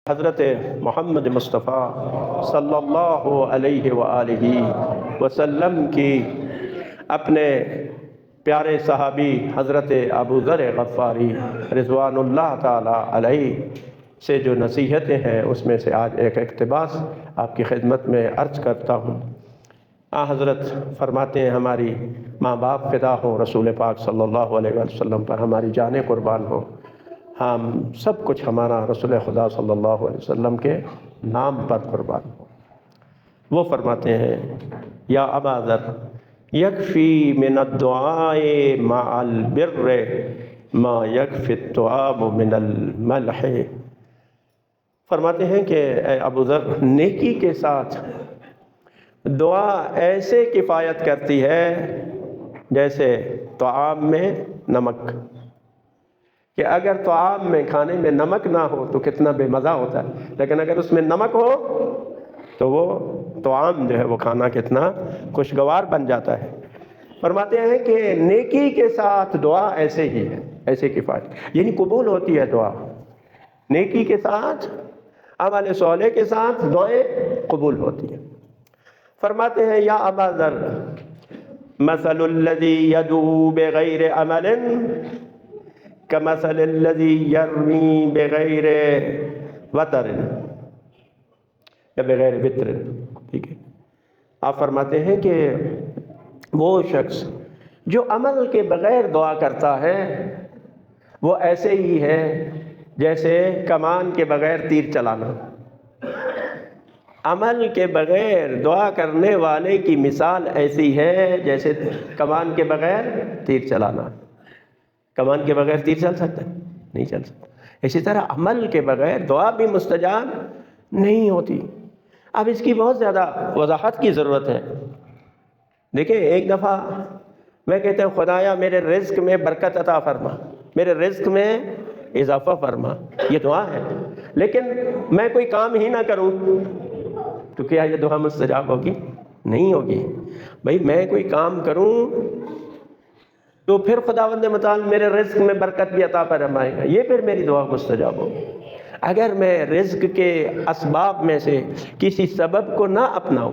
حضرت محمد مصطفیٰ صلی اللہ علیہ وآلہ وسلم کی اپنے پیارے صحابی حضرت ابو ذر غفاری رضوان اللہ تعالی علیہ سے جو نصیحتیں ہیں اس میں سے آج ایک اقتباس آپ کی خدمت میں عرض کرتا ہوں۔ حضرت فرماتے ہیں ہماری ماں باپ فدا ہوں رسول پاک صلی اللہ علیہ وسلم پر، ہماری جانیں قربان ہوں، ہم سب کچھ ہمارا رسول خدا صلی اللہ علیہ وسلم کے نام پر قربان ہو۔ وہ فرماتے ہیں یا ابا ذر یکفی من الدعاء مع البر ما یکفی الطعام من الملح۔ فرماتے ہیں کہ اے ابو ذر، نیکی کے ساتھ دعا ایسے کفایت کرتی ہے جیسے طعام میں نمک، کہ اگر طعام میں کھانے میں نمک نہ ہو تو کتنا بے مزہ ہوتا ہے، لیکن اگر اس میں نمک ہو تو وہ طعام جو ہے وہ کھانا کتنا خوشگوار بن جاتا ہے۔ فرماتے ہیں کہ نیکی کے ساتھ دعا ایسے ہی ہے، ایسے کفایت، یعنی قبول ہوتی ہے دعا، نیکی کے ساتھ عمل صالح کے ساتھ دعائیں قبول ہوتی ہیں۔ فرماتے ہیں یا ابا ذر مثل الذی یدعو بغیر عمل کمثل الذی یرمی بغیر وتر یا بغیر وتر۔ ٹھیک ہے، آپ فرماتے ہیں کہ وہ شخص جو عمل کے بغیر دعا کرتا ہے وہ ایسے ہی ہے جیسے کمان کے بغیر تیر چلانا۔ عمل کے بغیر دعا کرنے والے کی مثال ایسی ہے جیسے کمان کے بغیر تیر چلانا۔ کمان کے بغیر تیر چل سکتا ہے؟ نہیں چل سکتا۔ اسی طرح عمل کے بغیر دعا بھی مستجاب نہیں ہوتی۔ اب اس کی بہت زیادہ وضاحت کی ضرورت ہے۔ دیکھیں، ایک دفعہ میں کہتا ہوں خدایا میرے رزق میں برکت عطا فرما، میرے رزق میں اضافہ فرما، یہ دعا ہے، لیکن میں کوئی کام ہی نہ کروں تو کیا یہ دعا مستجاب ہوگی؟ نہیں ہوگی۔ بھائی میں کوئی کام کروں تو پھر خداوند متعال میرے رزق میں برکت بھی عطا فرمائے گا، یہ پھر میری دعا مستجاب ہوگی۔ اگر میں رزق کے اسباب میں سے کسی سبب کو نہ اپناؤں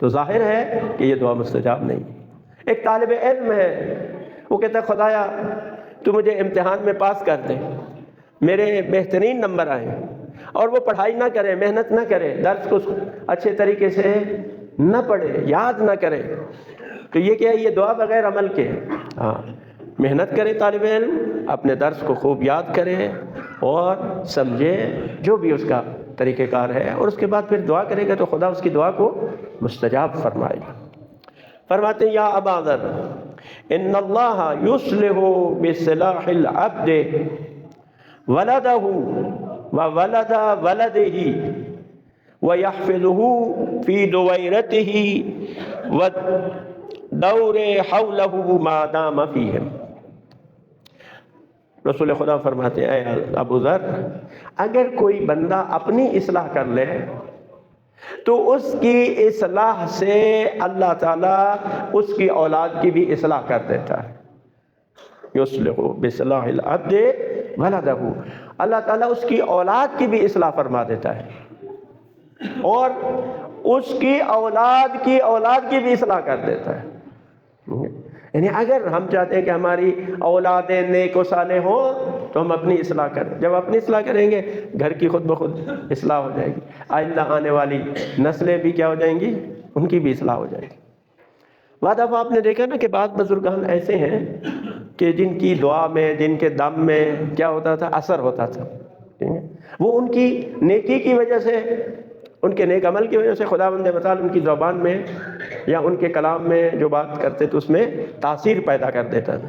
تو ظاہر ہے کہ یہ دعا مستجاب نہیں۔ ایک طالب علم ہے، وہ کہتا ہے خدایا تو مجھے امتحان میں پاس کر دے، میرے بہترین نمبر آئیں، اور وہ پڑھائی نہ کرے، محنت نہ کرے، درس کو اچھے طریقے سے نہ پڑھے، یاد نہ کرے، تو یہ کیا ہے؟ یہ دعا بغیر عمل کے۔ ہاں، محنت کرے طالب علم، اپنے درس کو خوب یاد کرے اور سمجھے جو بھی اس کا طریقہ کار ہے، اور اس کے بعد پھر دعا کرے گا تو خدا اس کی دعا کو مستجاب فرمائے گا۔ فرماتے ہیں یا ابا ذر ان اللہ یصلح بصلاح العبد ولدہ وولد ولدہ ویحفظہ فی دویرتہ ودور حولہ ما دام فیہم۔ رسول خدا فرماتے ہیں اے ابو ذر، اگر کوئی بندہ اپنی اصلاح کر لے تو اس کی اصلاح سے اللہ تعالیٰ اس کی اولاد کی بھی اصلاح کر دیتا ہے۔ یصلح بصلاح العبد ولدہ، اللہ تعالیٰ اس کی اولاد کی بھی اصلاح فرما دیتا ہے، اور اس کی اولاد کی بھی اصلاح کر دیتا ہے۔ یعنی اگر ہم چاہتے ہیں کہ ہماری اولادیں نیک و صالح ہوں تو ہم اپنی اصلاح کریں۔ جب اپنی اصلاح کریں گے گھر کی خود بخود اصلاح ہو جائے گی، آئندہ آنے والی نسلیں بھی کیا ہو جائیں گی؟ ان کی بھی اصلاح ہو جائے گی۔ بعد اب آپ نے دیکھا نا کہ بعض بزرگان ایسے ہیں کہ جن کی دعا میں، جن کے دم میں کیا ہوتا تھا؟ اثر ہوتا تھا۔ وہ ان کی نیکی کی وجہ سے، ان کے نیک عمل کی وجہ سے خداوند متعال ان کی زبان میں یا ان کے کلام میں جو بات کرتے تو اس میں تاثیر پیدا کر دیتا تھا۔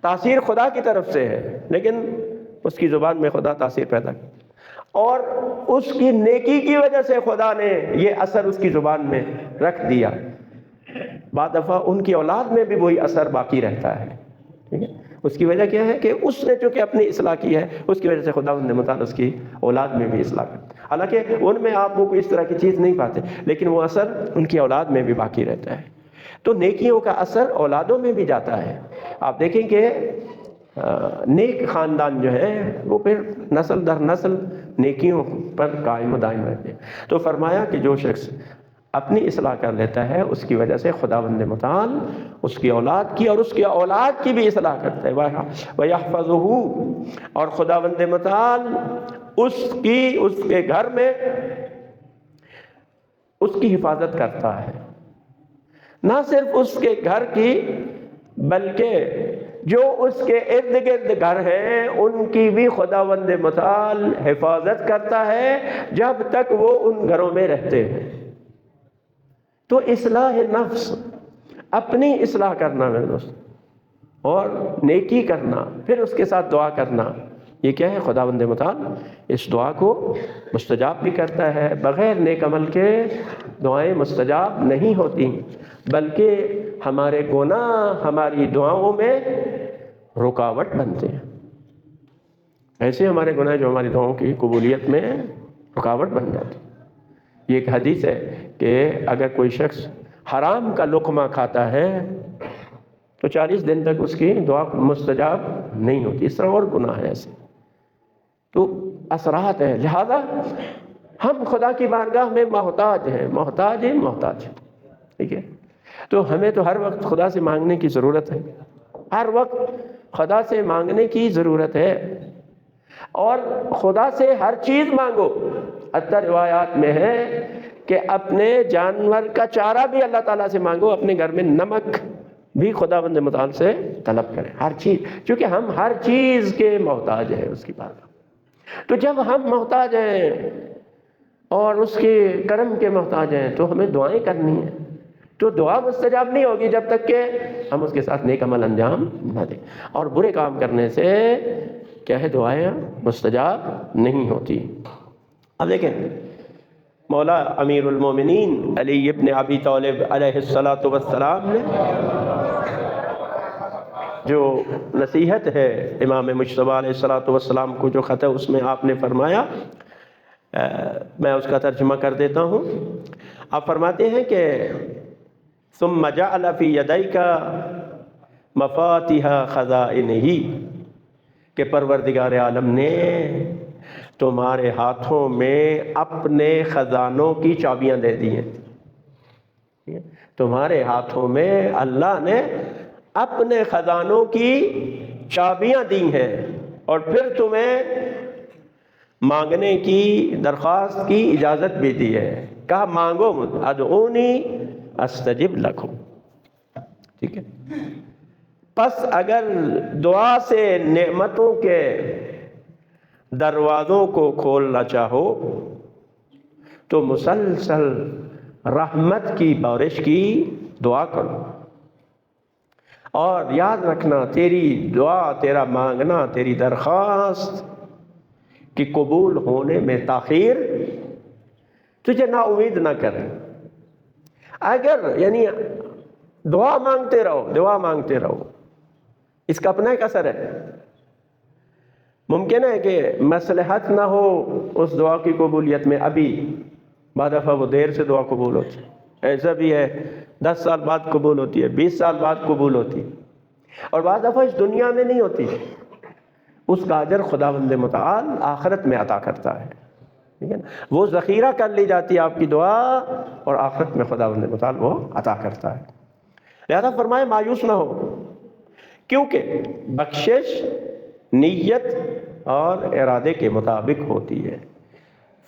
تاثیر خدا کی طرف سے ہے، لیکن اس کی زبان میں خدا تاثیر پیدا کرتا، اور اس کی نیکی کی وجہ سے خدا نے یہ اثر اس کی زبان میں رکھ دیا۔ بعض دفعہ ان کی اولاد میں بھی وہی اثر باقی رہتا ہے۔ ٹھیک ہے، اس کی وجہ کیا ہے کہ اس نے چونکہ اپنی اصلاح کی ہے، اس کی وجہ سے خداوند متعال اس کی اولاد میں بھی اصلاح کرتا ہے۔ حالانکہ ان میں آپ کو اس طرح کی چیز نہیں پاتے، لیکن وہ اثر ان کی اولاد میں بھی باقی رہتا ہے۔ تو نیکیوں کا اثر اولادوں میں بھی جاتا ہے۔ آپ دیکھیں کہ نیک خاندان جو ہے وہ پھر نسل در نسل نیکیوں پر قائم و دائم رہتے ہیں۔ تو فرمایا کہ جو شخص اپنی اصلاح کر لیتا ہے اس کی وجہ سے خداوند متعال اس کی اولاد کی اور اس کی اولاد کی بھی اصلاح کرتا ہے۔ وَيَحْفَظُهُ، اور خداوند متعال اس کے گھر میں اس کی حفاظت کرتا ہے، نہ صرف اس کے گھر کی بلکہ جو اس کے ارد گرد گھر ہیں ان کی بھی خداوند متعال حفاظت کرتا ہے جب تک وہ ان گھروں میں رہتے ہیں۔ تو اصلاح نفس، اپنی اصلاح کرنا میرے دوست، اور نیکی کرنا، پھر اس کے ساتھ دعا کرنا، یہ کیا ہے؟ خداوند متعال اس دعا کو مستجاب بھی کرتا ہے۔ بغیر نیک عمل کے دعائیں مستجاب نہیں ہوتی، بلکہ ہمارے گناہ ہماری دعاؤں میں رکاوٹ بنتے ہیں۔ ایسے ہمارے گناہ جو ہماری دعاؤں کی قبولیت میں رکاوٹ بن جاتی ہے۔ یہ ایک حدیث ہے کہ اگر کوئی شخص حرام کا لقمہ کھاتا ہے تو 40 دن تک اس کی دعا مستجاب نہیں ہوتی۔ اس طرح اور گناہ ہے ایسے، تو اثرات ہیں۔ لہذا ہم خدا کی بارگاہ میں محتاج ہیں، ٹھیک ہے؟ تو ہمیں تو ہر وقت خدا سے مانگنے کی ضرورت ہے، ہر وقت خدا سے مانگنے کی ضرورت ہے، اور خدا سے ہر چیز مانگو۔ حتیٰ روایات میں ہے کہ اپنے جانور کا چارہ بھی اللہ تعالیٰ سے مانگو، اپنے گھر میں نمک بھی خداوند متعال سے طلب کریں، ہر چیز، کیونکہ ہم ہر چیز کے محتاج ہیں اس کی بات۔ تو جب ہم محتاج ہیں اور اس کے کرم کے محتاج ہیں تو ہمیں دعائیں کرنی ہیں۔ تو دعا مستجاب نہیں ہوگی جب تک کہ ہم اس کے ساتھ نیک عمل انجام نہ دیں، اور برے کام کرنے سے کیا ہے؟ دعائیں مستجاب نہیں ہوتی۔ اب دیکھیں، مولا امیر المومنین علی ابن ابی طالب علیہ السلام نے جو نصیحت ہے امام مجتبیٰ علیہ السلام کو جو خط ہے اس میں آپ نے فرمایا، میں اس کا ترجمہ کر دیتا ہوں۔ آپ فرماتے ہیں کہ ثم جعل فی یدیک مفاتیح خزائنہ، کہ پروردگار عالم نے تمہارے ہاتھوں میں اپنے خزانوں کی چابیاں دے دی ہیں۔ تمہارے ہاتھوں میں اللہ نے اپنے خزانوں کی چابیاں دی ہیں، اور پھر تمہیں مانگنے کی، درخواست کی اجازت بھی دی ہے۔ کہا مانگو، ادعونی استجب لکم، ٹھیک ہے؟ پس اگر دعا سے نعمتوں کے دروازوں کو کھولنا چاہو تو مسلسل رحمت کی بارش کی دعا کرو، اور یاد رکھنا تیری دعا، تیرا مانگنا، تیری درخواست کی قبول ہونے میں تاخیر تجھے نا امید نہ کرے۔ اگر یعنی دعا مانگتے رہو، اس کا اپنا ایک اثر ہے۔ ممکن ہے کہ مصلحت نہ ہو اس دعا کی قبولیت میں ابھی، بعد دفعہ وہ دیر سے دعا قبول ہوتی ہے، ایسا بھی ہے 10 سال بعد قبول ہوتی ہے، 20 سال بعد قبول ہوتی ہے، اور بعد دفعہ اس دنیا میں نہیں ہوتی۔ اس کا اجر خداوند متعال آخرت میں عطا کرتا ہے، ٹھیک ہے نا؟ وہ ذخیرہ کر لی جاتی ہے آپ کی دعا، اور آخرت میں خداوند متعال وہ عطا کرتا ہے۔ لہذا فرمائے مایوس نہ ہو، کیونکہ بخشش نیت اور ارادے کے مطابق ہوتی ہے۔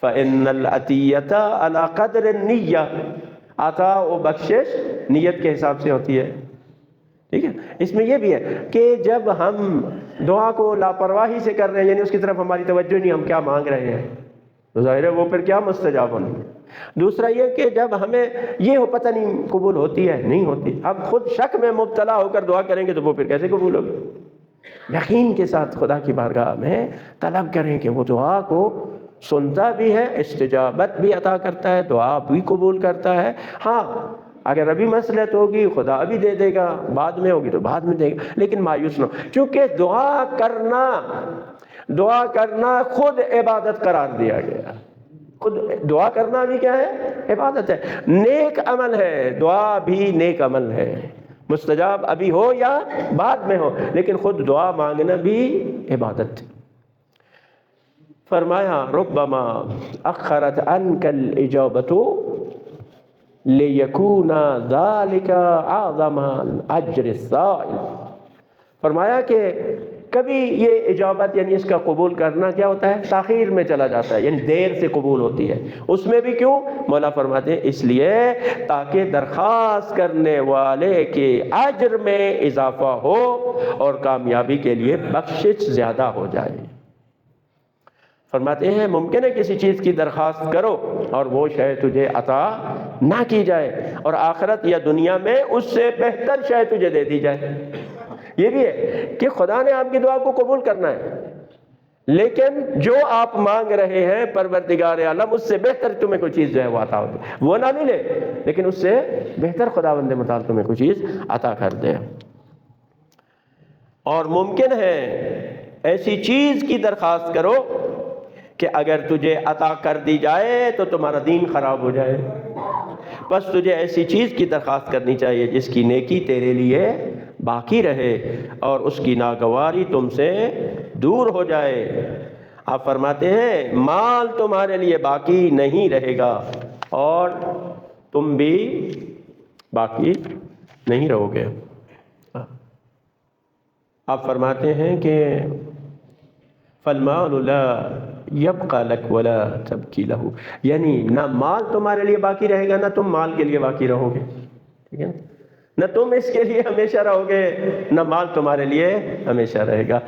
فَإِنَّ الْعَطِيَّةَ عَلَى قَدْرِ النِّيَّةِ، عطا و بخشش نیت کے حساب سے ہوتی ہے، ٹھیک ہے؟ اس میں یہ بھی ہے کہ جب ہم دعا کو لاپرواہی سے کر رہے ہیں، یعنی اس کی طرف ہماری توجہ نہیں، ہم کیا مانگ رہے ہیں، تو ظاہر ہے وہ پھر کیا مستجاب ہونی ہے۔ دوسرا یہ کہ جب ہمیں یہ ہو پتہ نہیں قبول ہوتی ہے نہیں ہوتی، اب خود شک میں مبتلا ہو کر دعا کریں گے تو وہ پھر کیسے قبول ہوگی؟ یقین کے ساتھ خدا کی بارگاہ میں طلب کریں کہ وہ دعا کو سنتا بھی ہے، استجابت بھی عطا کرتا ہے، دعا بھی قبول کرتا ہے۔ ہاں اگر ابھی مصلحت ہوگی خدا ابھی دے دے گا، بعد میں ہوگی تو بعد میں دے گا، لیکن مایوس نہ ہو، کیونکہ دعا کرنا خود عبادت قرار دیا گیا۔ خود دعا کرنا بھی کیا ہے؟ عبادت ہے، نیک عمل ہے، دعا بھی نیک عمل ہے۔ مستجاب ابھی ہو یا بعد میں ہو، لیکن خود دعا مانگنا بھی عبادت ہے۔ فرمایا ربما اخرت عنک الاجابۃ لیکون ذلک اعظم اجر السائل۔ فرمایا کہ کبھی یہ اجابت یعنی اس کا قبول کرنا کیا ہوتا ہے؟ تاخیر میں چلا جاتا ہے، یعنی دیر سے قبول ہوتی ہے۔ اس میں بھی کیوں؟ مولا فرماتے ہیں اس لیے تاکہ درخواست کرنے والے کے اجر میں اضافہ ہو اور کامیابی کے لیے بخشش زیادہ ہو جائے۔ فرماتے ہیں ممکن ہے کسی چیز کی درخواست کرو اور وہ شے تجھے عطا نہ کی جائے، اور آخرت یا دنیا میں اس سے بہتر شے تجھے دے دی جائے۔ یہ بھی ہے کہ خدا نے آپ کی دعا کو قبول کرنا ہے، لیکن جو آپ مانگ رہے ہیں پروردگار عالم اس سے بہتر تمہیں کوئی چیز جو ہے وہ عطا ہو دے، وہ نہ ملے لیکن اس سے بہتر خداوند متعال تمہیں کوئی چیز عطا کر دے۔ اور ممکن ہے ایسی چیز کی درخواست کرو کہ اگر تجھے عطا کر دی جائے تو تمہارا دین خراب ہو جائے، بس تجھے ایسی چیز کی درخواست کرنی چاہیے جس کی نیکی تیرے لیے باقی رہے اور اس کی ناگواری تم سے دور ہو جائے۔ آپ فرماتے ہیں مال تمہارے لیے باقی نہیں رہے گا اور تم بھی باقی نہیں رہو گے۔ آپ فرماتے ہیں کہ فالمال لا یبقى لک ولا تبکی لہ، یعنی نہ مال تمہارے لیے باقی رہے گا نہ تم مال کے لیے باقی رہو گے، ٹھیک ہے؟ نہ تم اس کے لیے ہمیشہ رہو گے نہ مال تمہارے لیے ہمیشہ رہے گا۔